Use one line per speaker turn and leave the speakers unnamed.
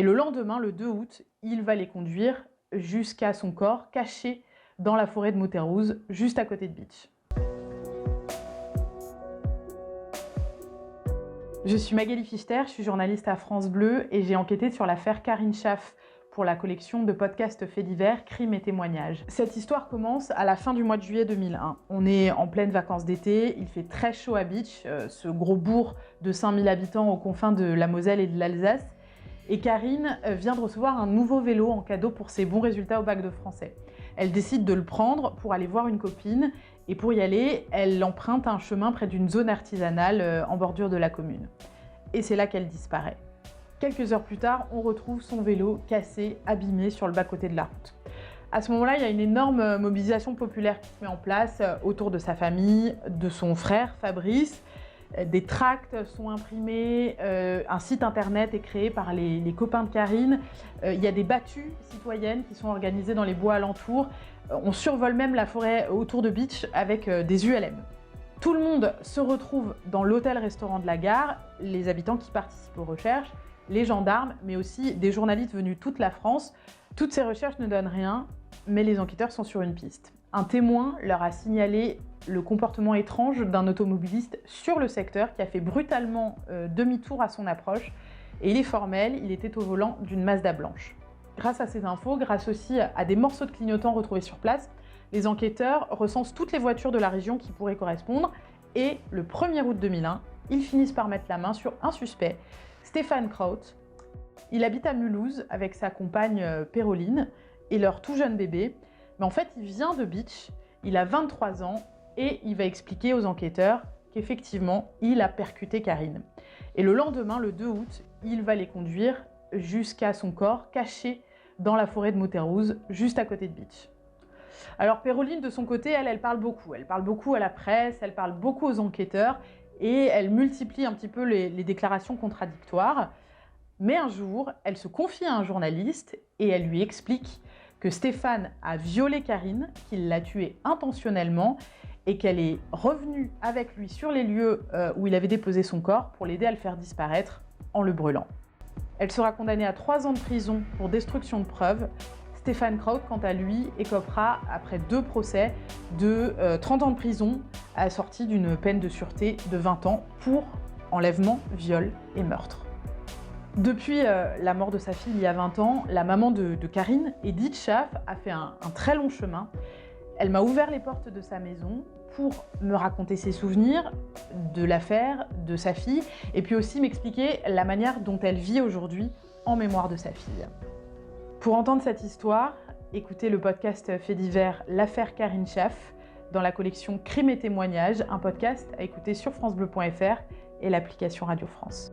Et le lendemain, le 2 août, il va les conduire jusqu'à son corps caché dans la forêt de Mauterrouze, juste à côté de Bitche. Je suis Magali Fichter, je suis journaliste à France Bleu et j'ai enquêté sur l'affaire Karine Chaff pour la collection de podcasts faits divers, crimes et témoignages. Cette histoire commence à la fin du mois de juillet 2001. On est en pleine vacances d'été, il fait très chaud à Bitche, ce gros bourg de 5000 habitants aux confins de la Moselle et de l'Alsace. Et Karine vient de recevoir un nouveau vélo en cadeau pour ses bons résultats au bac de français. Elle décide de le prendre pour aller voir une copine et pour y aller, elle emprunte un chemin près d'une zone artisanale en bordure de la commune. Et c'est là qu'elle disparaît. Quelques heures plus tard, on retrouve son vélo cassé, abîmé sur le bas-côté de la route. À ce moment-là, il y a une énorme mobilisation populaire qui se met en place autour de sa famille, de son frère Fabrice. Des tracts sont imprimés, un site internet est créé par les copains de Karine. Il y a des battues citoyennes qui sont organisées dans les bois alentours. On survole même la forêt autour de Bitche avec des ULM. Tout le monde se retrouve dans l'hôtel-restaurant de la gare, les habitants qui participent aux recherches, les gendarmes, mais aussi des journalistes venus de toute la France. Toutes ces recherches ne donnent rien, mais les enquêteurs sont sur une piste. Un témoin leur a signalé le comportement étrange d'un automobiliste sur le secteur qui a fait brutalement demi-tour à son approche. Et il est formel, il était au volant d'une Mazda blanche. Grâce à ces infos, grâce aussi à des morceaux de clignotants retrouvés sur place, les enquêteurs recensent toutes les voitures de la région qui pourraient correspondre. Et le 1er août 2001, ils finissent par mettre la main sur un suspect, Stéphane Kraut. Il habite à Mulhouse avec sa compagne Péroline et leur tout jeune bébé. Mais en fait, il vient de Bitche, il a 23 ans et il va expliquer aux enquêteurs qu'effectivement, il a percuté Karine. Et le lendemain, le 2 août, il va les conduire jusqu'à son corps caché dans la forêt de Mauterrouze, juste à côté de Bitche. Alors Péroline, de son côté, elle parle beaucoup. Elle parle beaucoup à la presse, elle parle beaucoup aux enquêteurs et elle multiplie un petit peu les déclarations contradictoires. Mais un jour, elle se confie à un journaliste et elle lui explique que Stéphane a violé Karine, qu'il l'a tuée intentionnellement et qu'elle est revenue avec lui sur les lieux où il avait déposé son corps pour l'aider à le faire disparaître en le brûlant. Elle sera condamnée à 3 ans de prison pour destruction de preuves. Stéphane Kraut, quant à lui, écopera, après 2 procès, de 30 ans de prison assorti d'une peine de sûreté de 20 ans pour enlèvement, viol et meurtre. Depuis la mort de sa fille il y a 20 ans, la maman de Karine, Edith Chaff, a fait un très long chemin. Elle m'a ouvert les portes de sa maison pour me raconter ses souvenirs de l'affaire, de sa fille, et puis aussi m'expliquer la manière dont elle vit aujourd'hui en mémoire de sa fille. Pour entendre cette histoire, écoutez le podcast fait divers L'affaire Karine Chaff dans la collection Crimes et témoignages, un podcast à écouter sur francebleu.fr et l'application Radio France.